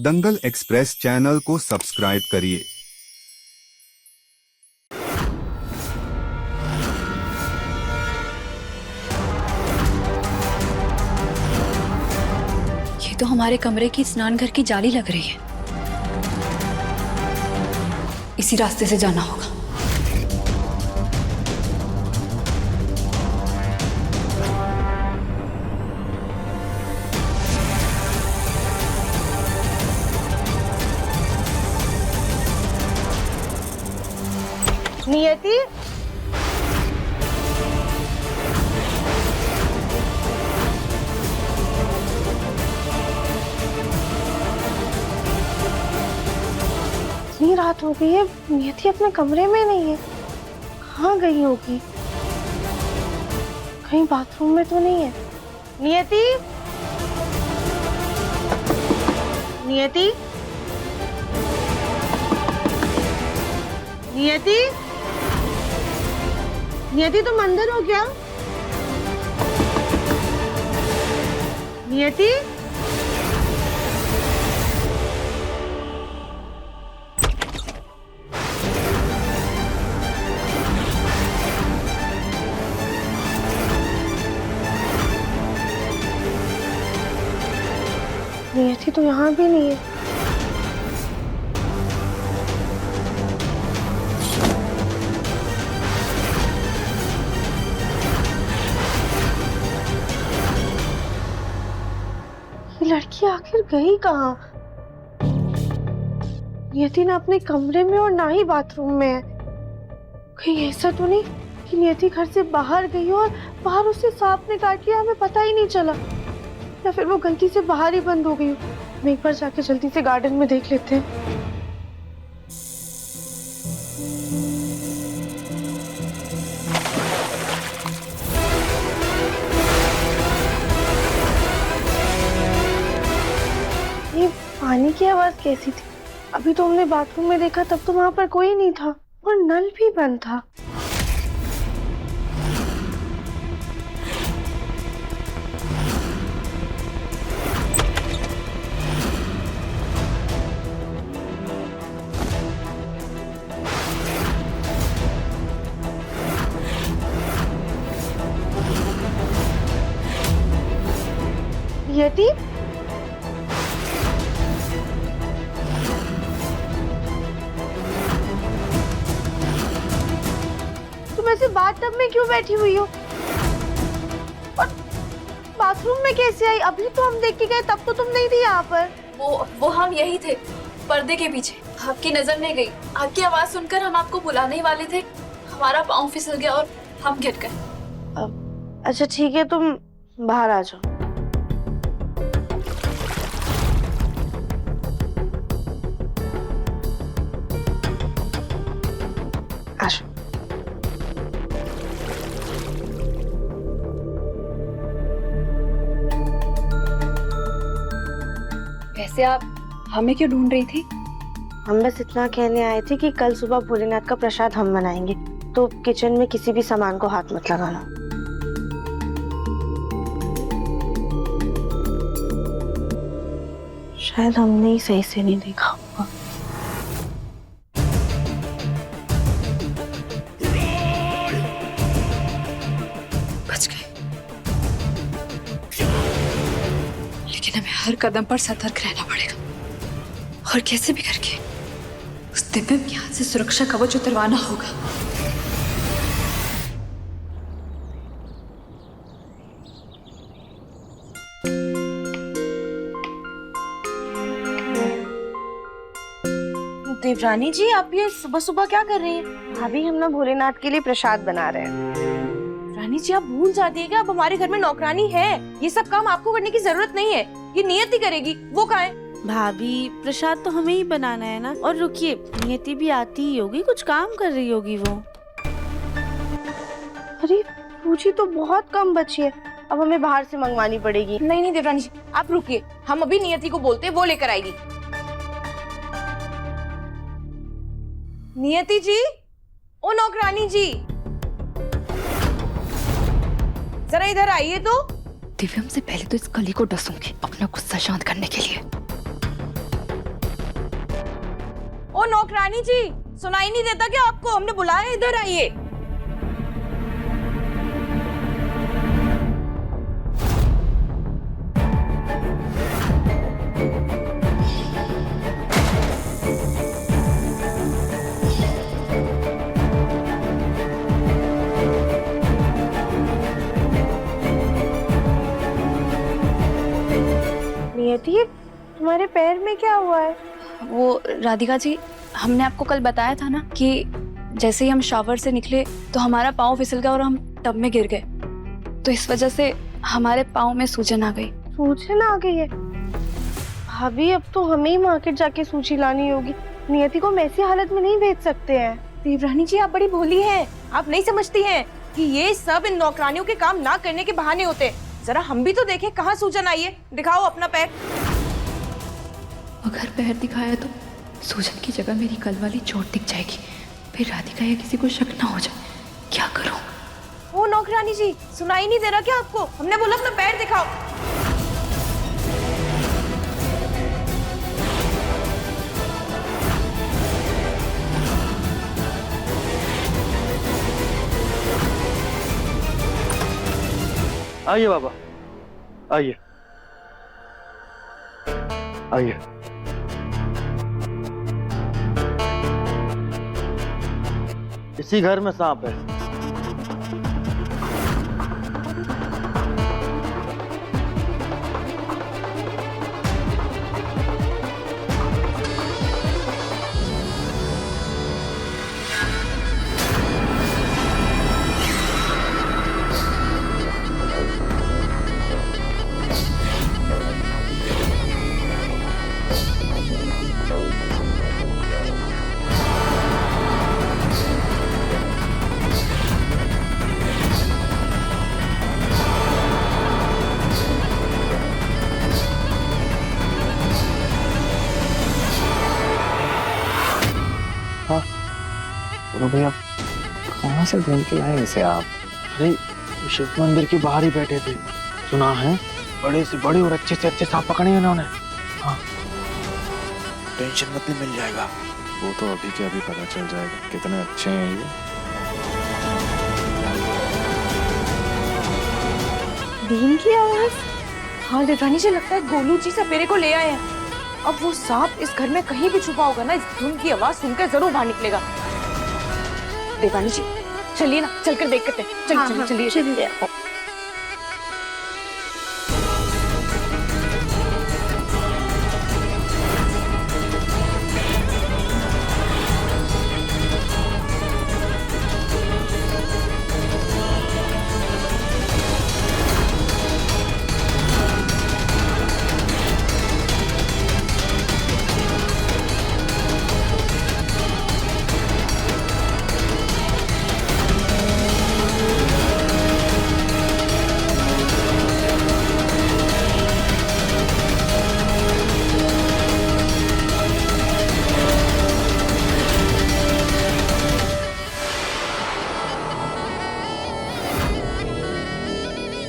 दंगल express channel को subscribe करिए। ये तो हमारे कमरे की स्नान घर की जाली लग रही है। इसी रास्ते से जाना होगा। नियति, इतनी रात हो गई है, नियति अपने कमरे में नहीं है। कहाँ गई होगी? कहीं बाथरूम में तो नहीं है। नियति, नियति, नियति, नियति, तुम अंदर हो क्या? नियति, नियति तो यहाँ भी नहीं है। ये लड़की आखिर गई कहाँ? नियति ना अपने कमरे में और ना ही बाथरूम में है। कहीं ऐसा तो नहीं कि नियति घर से बाहर गई और बाहर उसे सांप ने काट लिया, हमें पता ही नहीं चला, या फिर वो गलती से बाहर ही बंद हो गई। हम एक बार जाके जल्दी से गार्डन में देख लेते हैं। ये पानी की आवाज कैसी थी? अभी तो हमने बाथरूम में देखा, तब तो वहां पर कोई नहीं था और नल भी बंद था। यति, तुम ऐसे बाथटब में क्यों बैठी हुई हो? और बाथरूम में कैसे आई? अभी तो हम देख के गए, तब तो तुम नहीं थी यहाँ पर। वो हम यही थे, पर्दे के पीछे। आपकी नजर नहीं गई। आपकी आवाज सुनकर हम आपको बुलाने ही वाले थे, हमारा पाँव फिसल गया और हम गिर गए। अच्छा ठीक है, तुम बाहर आ जाओ। वैसे आप हमें क्यों ढूंढ रही थी? हम बस इतना कहने आए थे कि कल सुबह भोलेनाथ का प्रसाद हम बनाएंगे, तो किचन में किसी भी सामान को हाथ मत लगाना। शायद हमने ही सही से नहीं देखा होगा। बच गए, लेकिन हमें हर कदम पर सतर्क रहना पड़ेगा और कैसे भी करके उस दिव्य के हाथ से सुरक्षा कवच उतरवाना होगा। देवरानी जी, आप ये सुबह सुबह क्या कर रही हैं? भाभी, हम ना भोलेनाथ के लिए प्रसाद बना रहे हैं। रानी जी, आप भूल जाती है कि अब हमारे घर में नौकरानी है। ये सब काम आपको करने की जरूरत नहीं है, ये नियति करेगी। वो कहाँ है? भाभी, प्रसाद तो हमें ही बनाना है ना। और रुकिए, नियति भी आती ही होगी, कुछ काम कर रही होगी वो। अरे पूछी तो बहुत कम बची है, अब हमें बाहर से मंगवानी पड़ेगी। नहीं नहीं देवरानी जी, आप रुकिए, हम अभी नियति को बोलते हैं, वो लेकर आएगी। नियति जी, ओ नौकरानी जी, जरा इधर आइए तो। दिव्यम से पहले तो इस कली को डसूंगी अपना गुस्सा शांत करने के लिए। ओ नौकरानी जी, सुनाई नहीं देता क्या आपको? हमने बुलाया, इधर आइए। नियति, तुम्हारे पैर में क्या हुआ है? वो राधिका जी, हमने आपको कल बताया था ना कि जैसे ही हम शावर से निकले तो हमारा पाँव फिसल गया और हम टब में गिर गए, तो इस वजह से हमारे पाँव में सूजन आ गई। सूजन आ गई है? भाभी, अब तो हमें ही मार्केट जाके सूजी लानी होगी। नियति को हम ऐसी हालत में नहीं भेज सकते हैं। देवरानी जी, आप बड़ी भोली हैं। आप नहीं समझती हैं कि ये सब इन नौकरानियों के काम ना करने के बहाने होते हैं। जरा हम भी तो देखें कहाँ सूजन आई है। दिखाओ अपना पैर। अगर पैर दिखाया तो सूजन की जगह मेरी कल वाली चोट दिख जाएगी, फिर राधिका या किसी को शक ना हो जाए। क्या करूं? ओ नौकरानी जी, सुनाई नहीं दे रहा क्या आपको? हमने बोला अपना पैर दिखाओ। आइए बाबा, आइए आइए। इसी घर में सांप है। तो भैया कहाँ से ढूंढ के लाए इसे आप? अरे शिव मंदिर के बाहर ही बैठे थे, सुना है बड़े से बड़े और अच्छे से अच्छे सांप पकड़े इन्होंने। हाँ, टेंशन मत ले, मिल जाएगा। वो तो अभी के अभी पता चल जाएगा कितने अच्छे हैं ये। भीम की आवाज? हाँ देवरानी जी, लगता है गोलू जी सपेरे को ले आए हैं। अब वो सांप इस घर में कहीं भी छुपा होगा ना, इस धुन की आवाज सुनकर जरूर बाहर निकलेगा। देवरानी जी चलिए ना, चलकर देख करते हैं। चलिए चलिए चलिए।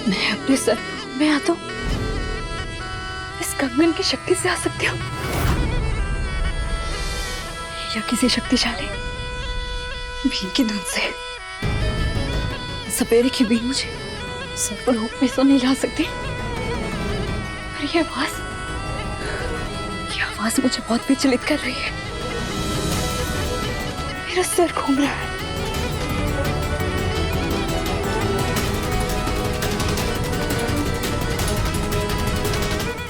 मैं अपने सर में आता हूँ, इस कंगन की शक्ति से आ सकती हूँ या किसी शक्तिशाली बीन की धुन से। सपेरे की बीन मुझे सर पर होप में तो नहीं ला सकती, पर ये आवाज मुझे बहुत विचलित कर रही है। मेरा सिर घूम रहा है।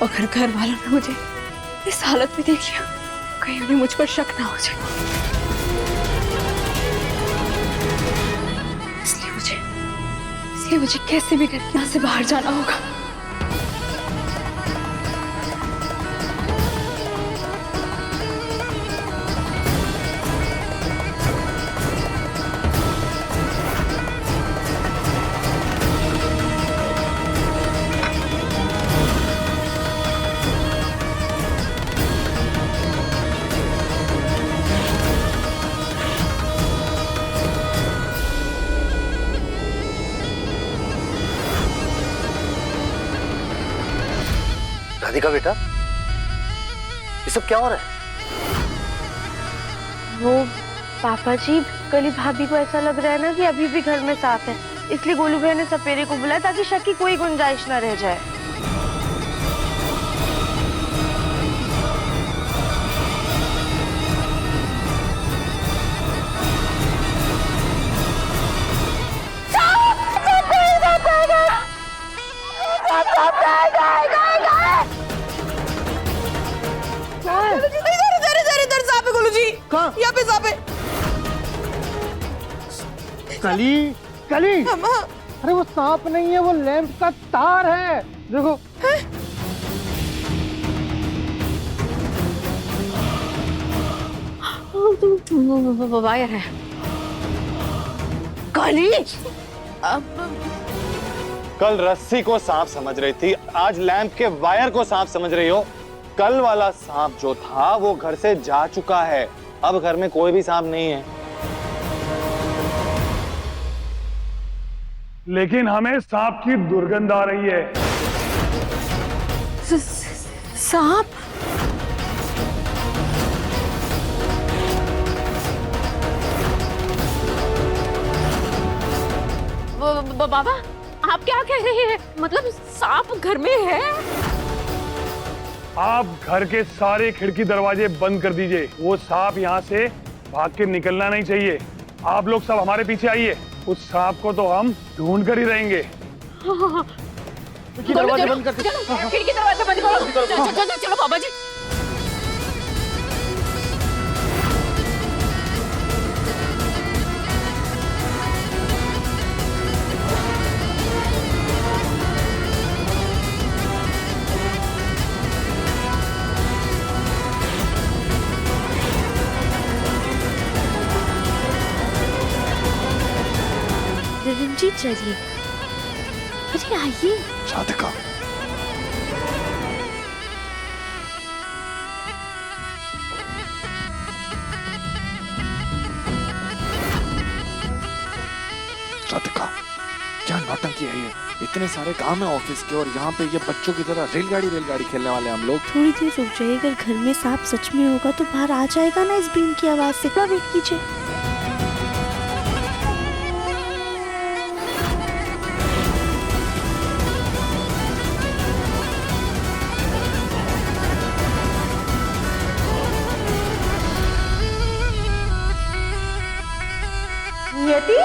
अगर घर वालों ने मुझे इस हालत में देख लिया, कहीं उन्हें मुझ पर शक ना हो जाए, इसलिए मुझे कैसे भी करके यहाँ से बाहर जाना होगा। राधिका बेटा, ये सब क्या हो रहा है? वो पापा जी, कली भाभी को ऐसा लग रहा है ना कि अभी भी घर में सांप है, इसलिए गोलू भैया ने सपेरे को बुलाया ताकि शक की कोई गुंजाइश ना रह जाए। इधर सांप है गोलू जी। कहाँ? यहाँ पे सांप है। कली कली, अरे वो सांप नहीं है, वो लैंप का तार है, देखो। वायर है। काली, कल रस्सी को सांप समझ रही थी, आज लैंप के वायर को सांप समझ रही हो। कल वाला सांप जो था वो घर से जा चुका है, अब घर में कोई भी सांप नहीं है। लेकिन हमें सांप की दुर्गंध आ रही है। सांप? बाबा, आप क्या कह रहे हैं? मतलब सांप घर में है? आप घर के सारे खिड़की दरवाजे बंद कर दीजिए, वो सांप यहाँ से भाग के निकलना नहीं चाहिए। आप लोग सब हमारे पीछे आइए, उस सांप को तो हम ढूंढ कर ही रहेंगे। दरवाजे बंद कर, खिड़की दरवाजा बंद करो। चलो बाबा जी। रंजीत चलिए, अरे आइए। राधिका, राधिका, क्या नौटंकी है ये? इतने सारे काम है ऑफिस के और यहाँ पे ये बच्चों की तरह रेलगाड़ी खेलने वाले हम लोग। थोड़ी देर रुक जाइए, अगर घर में सांप सच में होगा तो बाहर आ जाएगा ना इस बीम की आवाज से। क्या वेट कीजिए। नियति,